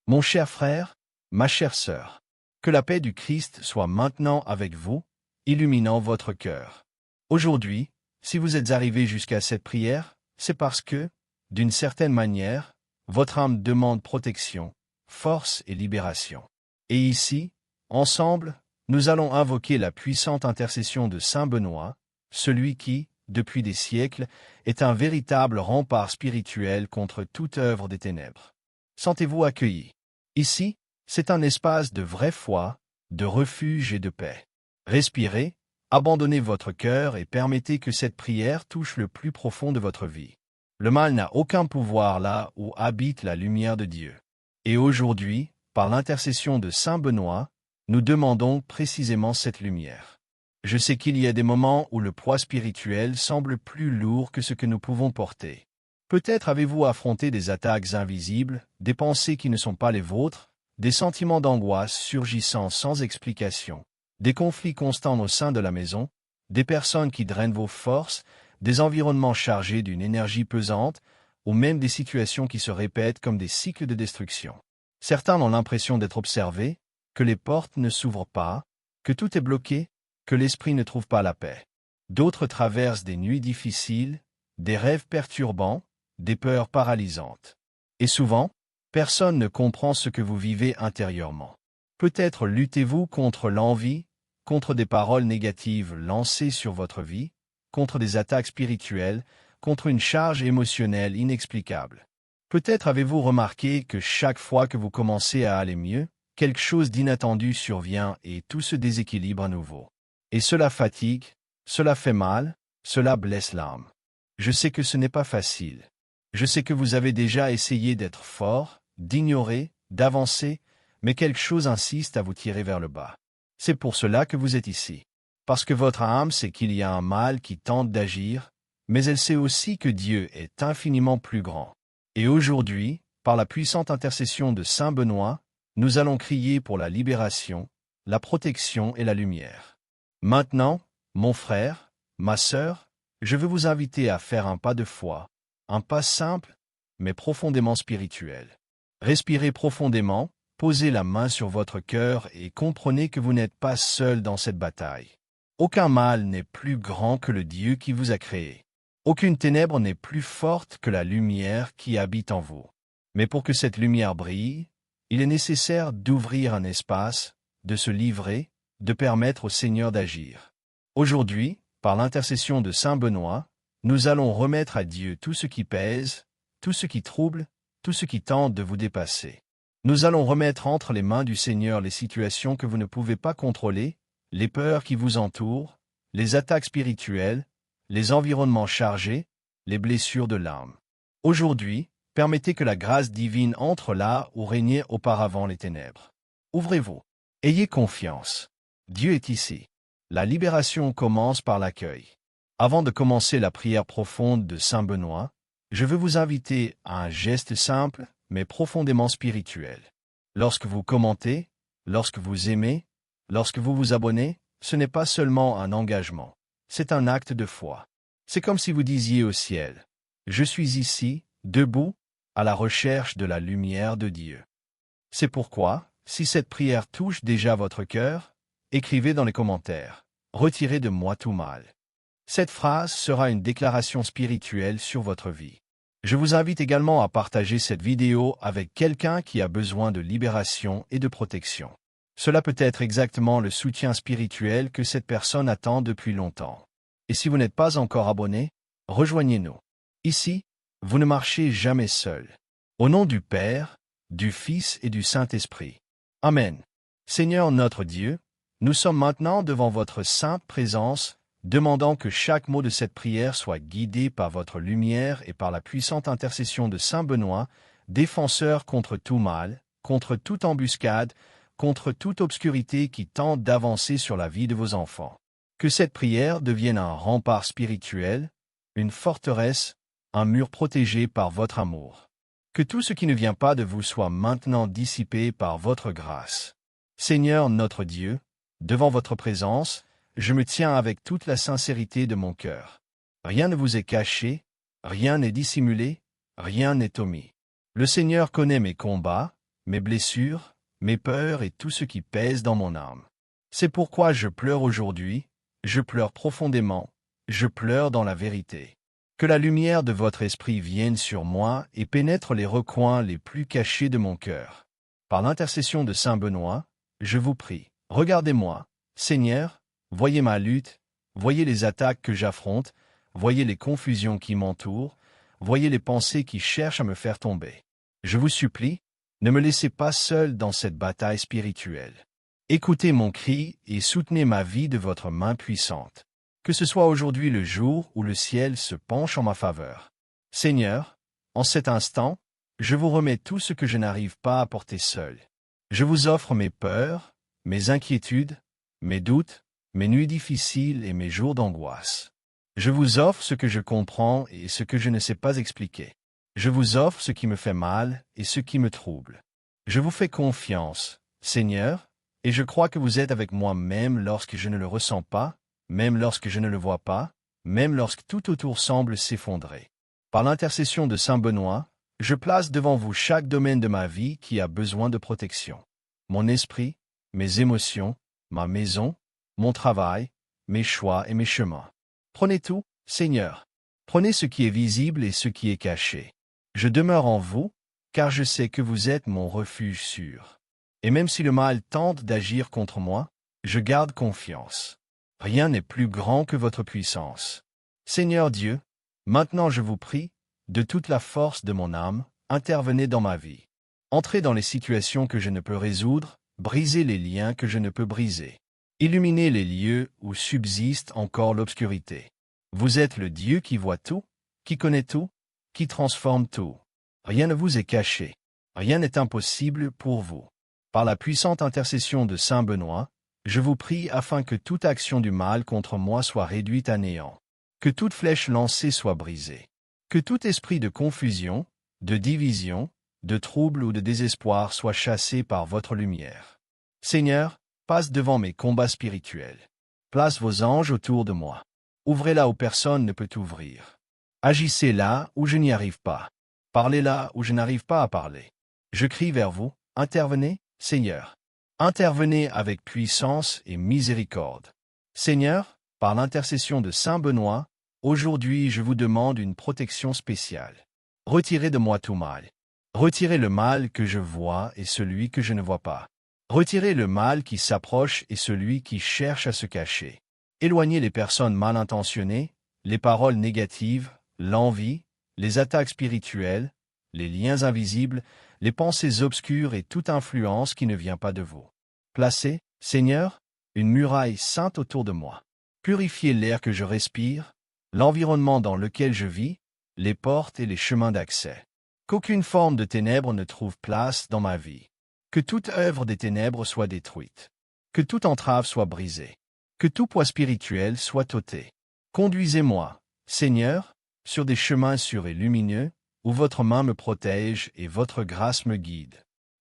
Mon cher frère, ma chère sœur, que la paix du Christ soit maintenant avec vous, illuminant votre cœur. Aujourd'hui, si vous êtes arrivé jusqu'à cette prière, c'est parce que, d'une certaine manière, votre âme demande protection, force et libération. Et ici, ensemble, nous allons invoquer la puissante intercession de Saint Benoît, celui qui, depuis des siècles, est un véritable rempart spirituel contre toute œuvre des ténèbres. Sentez-vous accueillis. Ici, c'est un espace de vraie foi, de refuge et de paix. Respirez, abandonnez votre cœur et permettez que cette prière touche le plus profond de votre vie. Le mal n'a aucun pouvoir là où habite la lumière de Dieu. Et aujourd'hui, par l'intercession de Saint Benoît, nous demandons précisément cette lumière. Je sais qu'il y a des moments où le poids spirituel semble plus lourd que ce que nous pouvons porter. Peut-être avez-vous affronté des attaques invisibles, des pensées qui ne sont pas les vôtres, des sentiments d'angoisse surgissant sans explication, des conflits constants au sein de la maison, des personnes qui drainent vos forces, des environnements chargés d'une énergie pesante, ou même des situations qui se répètent comme des cycles de destruction. Certains ont l'impression d'être observés, que les portes ne s'ouvrent pas, que tout est bloqué, que l'esprit ne trouve pas la paix. D'autres traversent des nuits difficiles, des rêves perturbants, des peurs paralysantes. Et souvent, personne ne comprend ce que vous vivez intérieurement. Peut-être luttez-vous contre l'envie, contre des paroles négatives lancées sur votre vie, contre des attaques spirituelles, contre une charge émotionnelle inexplicable. Peut-être avez-vous remarqué que chaque fois que vous commencez à aller mieux, quelque chose d'inattendu survient et tout se déséquilibre à nouveau. Et cela fatigue, cela fait mal, cela blesse l'âme. Je sais que ce n'est pas facile. Je sais que vous avez déjà essayé d'être fort, d'ignorer, d'avancer, mais quelque chose insiste à vous tirer vers le bas. C'est pour cela que vous êtes ici. Parce que votre âme sait qu'il y a un mal qui tente d'agir, mais elle sait aussi que Dieu est infiniment plus grand. Et aujourd'hui, par la puissante intercession de Saint Benoît, nous allons crier pour la libération, la protection et la lumière. Maintenant, mon frère, ma sœur, je veux vous inviter à faire un pas de foi, un pas simple, mais profondément spirituel. Respirez profondément, posez la main sur votre cœur et comprenez que vous n'êtes pas seul dans cette bataille. Aucun mal n'est plus grand que le Dieu qui vous a créé. Aucune ténèbre n'est plus forte que la lumière qui habite en vous. Mais pour que cette lumière brille, il est nécessaire d'ouvrir un espace, de se livrer, de permettre au Seigneur d'agir. Aujourd'hui, par l'intercession de Saint Benoît, nous allons remettre à Dieu tout ce qui pèse, tout ce qui trouble, tout ce qui tente de vous dépasser. Nous allons remettre entre les mains du Seigneur les situations que vous ne pouvez pas contrôler, les peurs qui vous entourent, les attaques spirituelles, les environnements chargés, les blessures de l'âme. Aujourd'hui, permettez que la grâce divine entre là où régnaient auparavant les ténèbres. Ouvrez-vous. Ayez confiance. Dieu est ici. La libération commence par l'accueil. Avant de commencer la prière profonde de Saint Benoît, je veux vous inviter à un geste simple, mais profondément spirituel. Lorsque vous commentez, lorsque vous aimez, lorsque vous vous abonnez, ce n'est pas seulement un engagement, c'est un acte de foi. C'est comme si vous disiez au ciel, « Je suis ici, debout, à la recherche de la lumière de Dieu. » C'est pourquoi, si cette prière touche déjà votre cœur, écrivez dans les commentaires, « Retirez de moi tout mal. » Cette phrase sera une déclaration spirituelle sur votre vie. Je vous invite également à partager cette vidéo avec quelqu'un qui a besoin de libération et de protection. Cela peut être exactement le soutien spirituel que cette personne attend depuis longtemps. Et si vous n'êtes pas encore abonné, rejoignez-nous. Ici, vous ne marchez jamais seul. Au nom du Père, du Fils et du Saint-Esprit. Amen. Seigneur notre Dieu, nous sommes maintenant devant votre sainte présence, demandant que chaque mot de cette prière soit guidé par votre lumière et par la puissante intercession de Saint Benoît, défenseur contre tout mal, contre toute embuscade, contre toute obscurité qui tente d'avancer sur la vie de vos enfants. Que cette prière devienne un rempart spirituel, une forteresse, un mur protégé par votre amour. Que tout ce qui ne vient pas de vous soit maintenant dissipé par votre grâce. Seigneur notre Dieu, devant votre présence, je me tiens avec toute la sincérité de mon cœur. Rien ne vous est caché, rien n'est dissimulé, rien n'est omis. Le Seigneur connaît mes combats, mes blessures, mes peurs et tout ce qui pèse dans mon âme. C'est pourquoi je pleure aujourd'hui, je pleure profondément, je pleure dans la vérité. Que la lumière de votre esprit vienne sur moi et pénètre les recoins les plus cachés de mon cœur. Par l'intercession de Saint Benoît, je vous prie, regardez-moi, Seigneur, voyez ma lutte, voyez les attaques que j'affronte, voyez les confusions qui m'entourent, voyez les pensées qui cherchent à me faire tomber. Je vous supplie, ne me laissez pas seul dans cette bataille spirituelle. Écoutez mon cri et soutenez ma vie de votre main puissante. Que ce soit aujourd'hui le jour où le ciel se penche en ma faveur. Seigneur, en cet instant, je vous remets tout ce que je n'arrive pas à porter seul. Je vous offre mes peurs, mes inquiétudes, mes doutes, mes nuits difficiles et mes jours d'angoisse. Je vous offre ce que je comprends et ce que je ne sais pas expliquer. Je vous offre ce qui me fait mal et ce qui me trouble. Je vous fais confiance, Seigneur, et je crois que vous êtes avec moi même lorsque je ne le ressens pas, même lorsque je ne le vois pas, même lorsque tout autour semble s'effondrer. Par l'intercession de Saint Benoît, je place devant vous chaque domaine de ma vie qui a besoin de protection. Mon esprit, mes émotions, ma maison, mon travail, mes choix et mes chemins. Prenez tout, Seigneur. Prenez ce qui est visible et ce qui est caché. Je demeure en vous, car je sais que vous êtes mon refuge sûr. Et même si le mal tente d'agir contre moi, je garde confiance. Rien n'est plus grand que votre puissance. Seigneur Dieu, maintenant je vous prie, de toute la force de mon âme, intervenez dans ma vie. Entrez dans les situations que je ne peux résoudre, brisez les liens que je ne peux briser. Illuminez les lieux où subsiste encore l'obscurité. Vous êtes le Dieu qui voit tout, qui connaît tout, qui transforme tout. Rien ne vous est caché. Rien n'est impossible pour vous. Par la puissante intercession de Saint Benoît, je vous prie afin que toute action du mal contre moi soit réduite à néant. Que toute flèche lancée soit brisée. Que tout esprit de confusion, de division, de trouble ou de désespoir soit chassé par votre lumière. Seigneur, passe devant mes combats spirituels. Place vos anges autour de moi. Ouvrez là où personne ne peut ouvrir. Agissez là où je n'y arrive pas. Parlez là où je n'arrive pas à parler. Je crie vers vous, intervenez, Seigneur. Intervenez avec puissance et miséricorde. Seigneur, par l'intercession de Saint Benoît, aujourd'hui je vous demande une protection spéciale. Retirez de moi tout mal. Retirez le mal que je vois et celui que je ne vois pas. Retirez le mal qui s'approche et celui qui cherche à se cacher. Éloignez les personnes mal intentionnées, les paroles négatives, l'envie, les attaques spirituelles, les liens invisibles, les pensées obscures et toute influence qui ne vient pas de vous. Placez, Seigneur, une muraille sainte autour de moi. Purifiez l'air que je respire, l'environnement dans lequel je vis, les portes et les chemins d'accès. Qu'aucune forme de ténèbres ne trouve place dans ma vie. Que toute œuvre des ténèbres soit détruite. Que toute entrave soit brisée. Que tout poids spirituel soit ôté. Conduisez-moi, Seigneur, sur des chemins sûrs et lumineux, où votre main me protège et votre grâce me guide.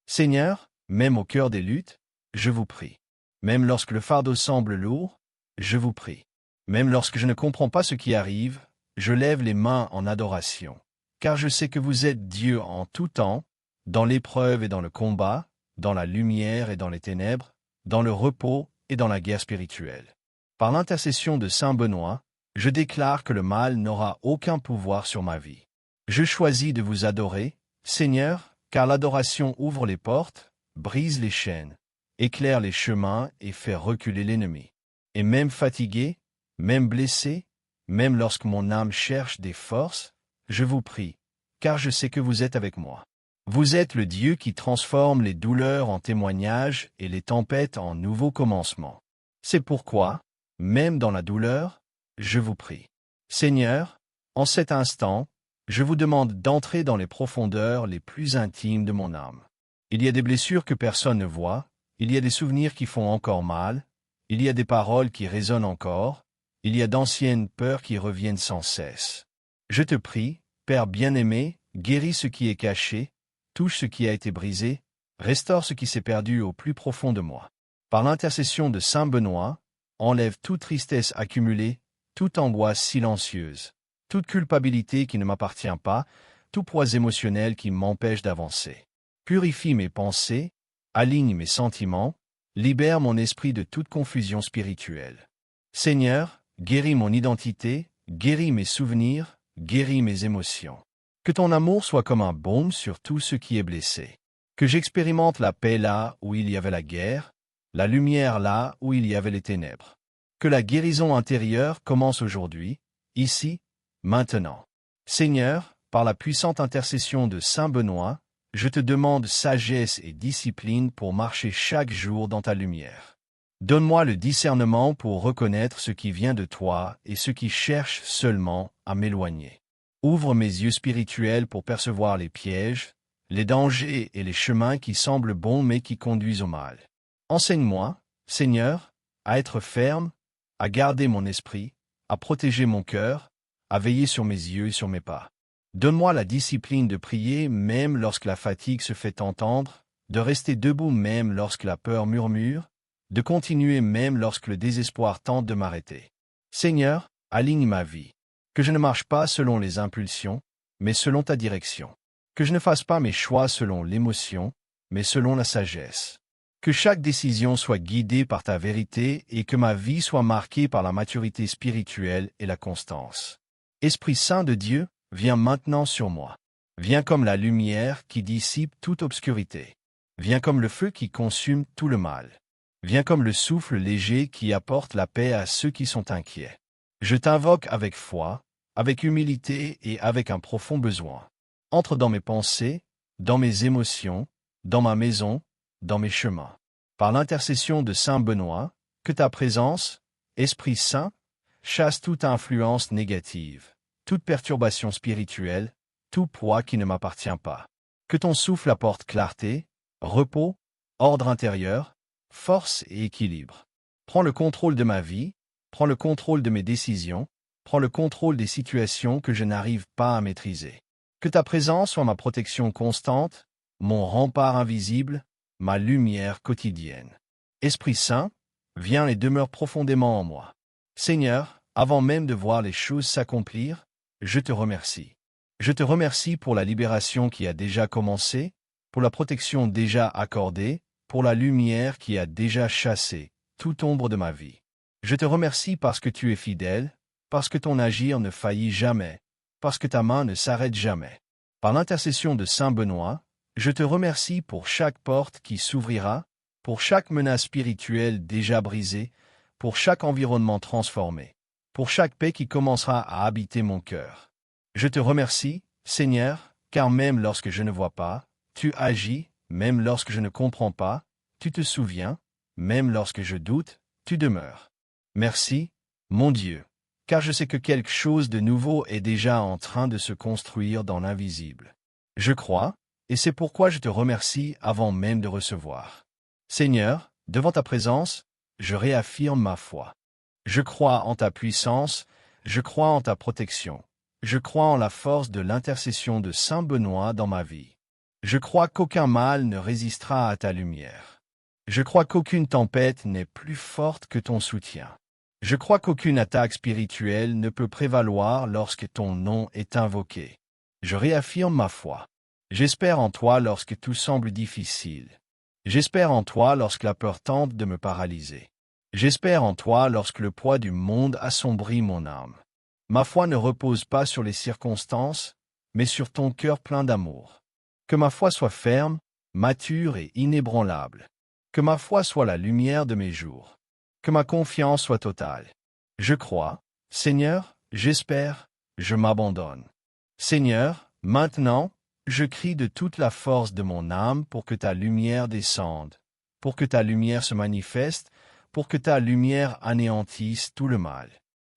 Seigneur, même au cœur des luttes, je vous prie. Même lorsque le fardeau semble lourd, je vous prie. Même lorsque je ne comprends pas ce qui arrive, je lève les mains en adoration. Car je sais que vous êtes Dieu en tout temps, dans l'épreuve et dans le combat, dans la lumière et dans les ténèbres, dans le repos et dans la guerre spirituelle. Par l'intercession de Saint Benoît, je déclare que le mal n'aura aucun pouvoir sur ma vie. Je choisis de vous adorer, Seigneur, car l'adoration ouvre les portes, brise les chaînes, éclaire les chemins et fait reculer l'ennemi. Et même fatigué, même blessé, même lorsque mon âme cherche des forces, je vous prie, car je sais que vous êtes avec moi. Vous êtes le Dieu qui transforme les douleurs en témoignages et les tempêtes en nouveaux commencements. C'est pourquoi, même dans la douleur, je vous prie. Seigneur, en cet instant, je vous demande d'entrer dans les profondeurs les plus intimes de mon âme. Il y a des blessures que personne ne voit, il y a des souvenirs qui font encore mal, il y a des paroles qui résonnent encore, il y a d'anciennes peurs qui reviennent sans cesse. Je te prie, Père bien-aimé, guéris ce qui est caché, touche ce qui a été brisé, restaure ce qui s'est perdu au plus profond de moi. Par l'intercession de Saint Benoît, enlève toute tristesse accumulée, toute angoisse silencieuse, toute culpabilité qui ne m'appartient pas, tout poids émotionnel qui m'empêche d'avancer. Purifie mes pensées, aligne mes sentiments, libère mon esprit de toute confusion spirituelle. Seigneur, guéris mon identité, guéris mes souvenirs, guéris mes émotions. Que ton amour soit comme un baume sur tout ce qui est blessé. Que j'expérimente la paix là où il y avait la guerre, la lumière là où il y avait les ténèbres. Que la guérison intérieure commence aujourd'hui, ici, maintenant. Seigneur, par la puissante intercession de Saint Benoît, je te demande sagesse et discipline pour marcher chaque jour dans ta lumière. Donne-moi le discernement pour reconnaître ce qui vient de toi et ce qui cherche seulement à m'éloigner. Ouvre mes yeux spirituels pour percevoir les pièges, les dangers et les chemins qui semblent bons mais qui conduisent au mal. Enseigne-moi, Seigneur, à être ferme, à garder mon esprit, à protéger mon cœur, à veiller sur mes yeux et sur mes pas. Donne-moi la discipline de prier même lorsque la fatigue se fait entendre, de rester debout même lorsque la peur murmure, de continuer même lorsque le désespoir tente de m'arrêter. Seigneur, aligne ma vie. Que je ne marche pas selon les impulsions, mais selon ta direction. Que je ne fasse pas mes choix selon l'émotion, mais selon la sagesse. Que chaque décision soit guidée par ta vérité et que ma vie soit marquée par la maturité spirituelle et la constance. Esprit Saint de Dieu, viens maintenant sur moi. Viens comme la lumière qui dissipe toute obscurité. Viens comme le feu qui consume tout le mal. Viens comme le souffle léger qui apporte la paix à ceux qui sont inquiets. Je t'invoque avec foi, avec humilité et avec un profond besoin. Entre dans mes pensées, dans mes émotions, dans ma maison, dans mes chemins. Par l'intercession de Saint Benoît, que ta présence, Esprit Saint, chasse toute influence négative, toute perturbation spirituelle, tout poids qui ne m'appartient pas. Que ton souffle apporte clarté, repos, ordre intérieur, force et équilibre. Prends le contrôle de ma vie, prends le contrôle de mes décisions, prends le contrôle des situations que je n'arrive pas à maîtriser. Que ta présence soit ma protection constante, mon rempart invisible, ma lumière quotidienne. Esprit Saint, viens et demeure profondément en moi. Seigneur, avant même de voir les choses s'accomplir, je te remercie. Je te remercie pour la libération qui a déjà commencé, pour la protection déjà accordée, pour la lumière qui a déjà chassé toute ombre de ma vie. Je te remercie parce que tu es fidèle, parce que ton agir ne faillit jamais, parce que ta main ne s'arrête jamais. Par l'intercession de Saint Benoît, je te remercie pour chaque porte qui s'ouvrira, pour chaque menace spirituelle déjà brisée, pour chaque environnement transformé, pour chaque paix qui commencera à habiter mon cœur. Je te remercie, Seigneur, car même lorsque je ne vois pas, tu agis, même lorsque je ne comprends pas, tu te souviens, même lorsque je doute, tu demeures. Merci, mon Dieu, car je sais que quelque chose de nouveau est déjà en train de se construire dans l'invisible. Je crois, et c'est pourquoi je te remercie avant même de recevoir. Seigneur, devant ta présence, je réaffirme ma foi. Je crois en ta puissance, je crois en ta protection, je crois en la force de l'intercession de Saint Benoît dans ma vie. Je crois qu'aucun mal ne résistera à ta lumière. Je crois qu'aucune tempête n'est plus forte que ton soutien. Je crois qu'aucune attaque spirituelle ne peut prévaloir lorsque ton nom est invoqué. Je réaffirme ma foi. J'espère en toi lorsque tout semble difficile. J'espère en toi lorsque la peur tente de me paralyser. J'espère en toi lorsque le poids du monde assombrit mon âme. Ma foi ne repose pas sur les circonstances, mais sur ton cœur plein d'amour. Que ma foi soit ferme, mature et inébranlable. Que ma foi soit la lumière de mes jours. Que ma confiance soit totale. Je crois, Seigneur, j'espère, je m'abandonne. Seigneur, maintenant, je crie de toute la force de mon âme pour que ta lumière descende, pour que ta lumière se manifeste, pour que ta lumière anéantisse tout le mal.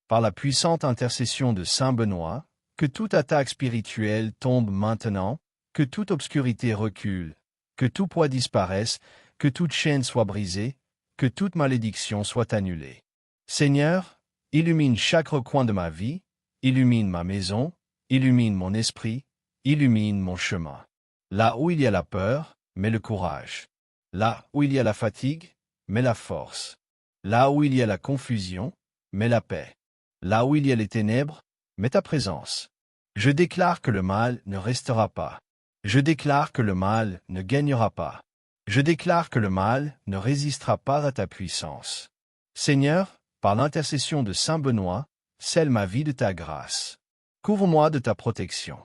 Par la puissante intercession de Saint Benoît, que toute attaque spirituelle tombe maintenant, que toute obscurité recule, que tout poids disparaisse, que toute chaîne soit brisée, que toute malédiction soit annulée. Seigneur, illumine chaque recoin de ma vie, illumine ma maison, illumine mon esprit, illumine mon chemin. Là où il y a la peur, mets le courage. Là où il y a la fatigue, mets la force. Là où il y a la confusion, mets la paix. Là où il y a les ténèbres, mets ta présence. Je déclare que le mal ne restera pas. Je déclare que le mal ne gagnera pas. Je déclare que le mal ne résistera pas à ta puissance. Seigneur, par l'intercession de Saint Benoît, scelle ma vie de ta grâce. Couvre-moi de ta protection.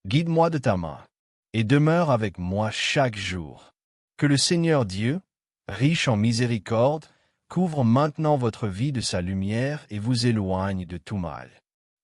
Guide-moi de ta main. Et demeure avec moi chaque jour. Que le Seigneur Dieu, riche en miséricorde, couvre maintenant votre vie de sa lumière et vous éloigne de tout mal.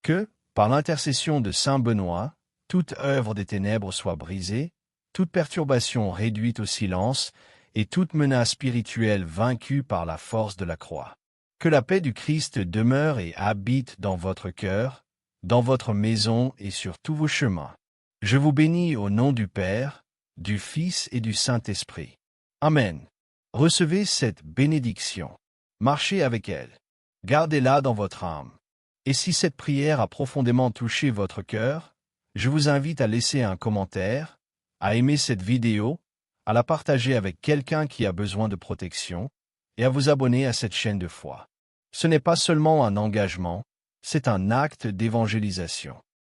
Que, par l'intercession de Saint Benoît, toute œuvre des ténèbres soit brisée, toute perturbation réduite au silence, et toute menace spirituelle vaincue par la force de la croix. Que la paix du Christ demeure et habite dans votre cœur, dans votre maison et sur tous vos chemins. Je vous bénis au nom du Père, du Fils et du Saint-Esprit. Amen. Recevez cette bénédiction. Marchez avec elle. Gardez-la dans votre âme. Et si cette prière a profondément touché votre cœur, je vous invite à laisser un commentaire, à aimer cette vidéo, à la partager avec quelqu'un qui a besoin de protection, et à vous abonner à cette chaîne de foi. Ce n'est pas seulement un engagement, c'est un acte d'évangélisation.